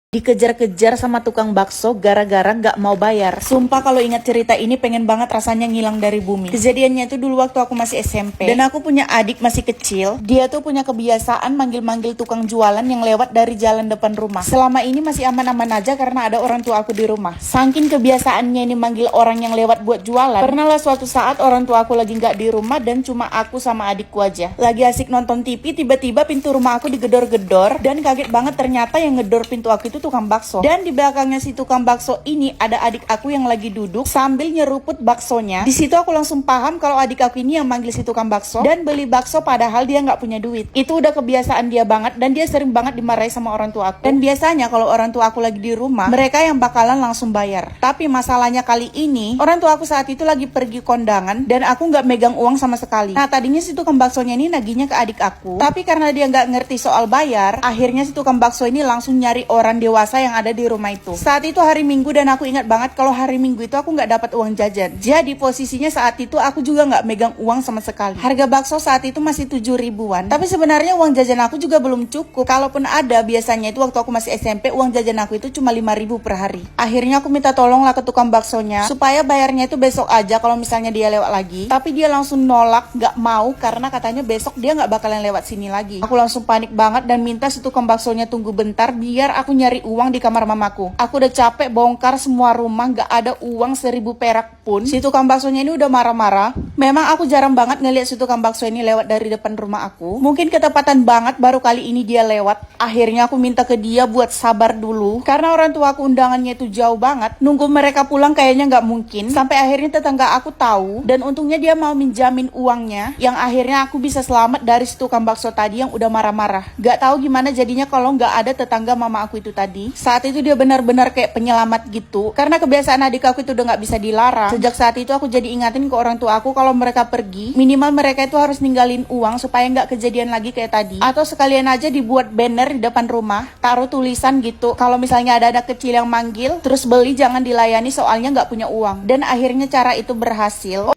Dikejar-kejar sama tukang bakso gara-gara nggak mau bayar. Sumpah kalau ingat cerita ini pengen banget rasanya ngilang dari bumi. Kejadiannya itu dulu waktu aku masih SMP. Dan aku punya adik masih kecil. Dia tuh punya kebiasaan manggil-manggil tukang jualan yang lewat dari jalan depan rumah. Selama ini masih aman-aman aja karena ada orang tua aku di rumah. Saking kebiasaannya ini manggil orang yang lewat buat jualan. Pernah lah suatu saat orang tua aku lagi nggak di rumah dan cuma aku sama adikku aja. Lagi asik nonton TV, tiba-tiba pintu rumah aku digedor-gedor. Dan kaget banget ternyata yang ngedor pintu aku itu tukang bakso. Dan di belakangnya si tukang bakso ini ada adik aku yang lagi duduk sambil nyeruput baksonya. Di situ aku langsung paham kalau adik aku ini yang manggil si tukang bakso dan beli bakso padahal dia nggak punya duit. Itu udah kebiasaan dia banget dan dia sering banget dimarahi sama orang tua aku. Dan biasanya kalau orang tua aku lagi di rumah, mereka yang bakalan langsung bayar. Tapi masalahnya kali ini, orang tua aku saat itu lagi pergi kondangan dan aku nggak megang uang sama sekali. Nah tadinya si tukang baksonya ini nagihnya ke adik aku, tapi karena dia nggak ngerti soal bayar, akhirnya si tukang bakso ini langsung nyari orang dewasa yang ada di rumah itu. Saat itu hari Minggu dan aku ingat banget kalau hari Minggu itu aku nggak dapat uang jajan. Jadi posisinya saat itu aku juga nggak megang uang sama sekali. Harga bakso saat itu masih 7 ribuan. Tapi sebenarnya uang jajan aku juga belum cukup. Kalaupun ada, biasanya itu waktu aku masih SMP uang jajan aku itu cuma 5 ribu per hari. Akhirnya aku minta tolong lah ke tukang baksonya supaya bayarnya itu besok aja kalau misalnya dia lewat lagi. Tapi dia langsung nolak, nggak mau karena katanya besok dia nggak bakalan lewat sini lagi. Aku langsung panik banget dan minta si tukang baksonya tunggu bentar biar aku nyari uang di kamar mamaku. Aku udah capek bongkar semua rumah, gak ada uang 1000 perak pun. Si tukang baksonya ini udah marah-marah. Memang aku jarang banget ngeliat si tukang bakso ini lewat dari depan rumah aku. Mungkin ketepatan banget baru kali ini dia lewat. Akhirnya aku minta ke dia buat sabar dulu. Karena orang tua aku undangannya itu jauh banget. Nunggu mereka pulang kayaknya gak mungkin. Sampai akhirnya tetangga aku tahu. Dan untungnya dia mau minjamin uangnya. Yang akhirnya aku bisa selamat dari si tukang bakso tadi yang udah marah-marah. Gak tahu gimana jadinya kalau gak ada tetangga mama aku itu tadi. Saat itu dia benar-benar kayak penyelamat gitu. Karena kebiasaan adik aku itu udah gak bisa dilarang. Sejak saat itu aku jadi ingatin ke orang tua aku kalau mereka pergi, minimal mereka itu harus ninggalin uang supaya gak kejadian lagi kayak tadi. Atau sekalian aja dibuat banner di depan rumah, taruh tulisan gitu. Kalau misalnya ada anak kecil yang manggil, terus beli jangan dilayani soalnya gak punya uang. Dan akhirnya cara itu berhasil.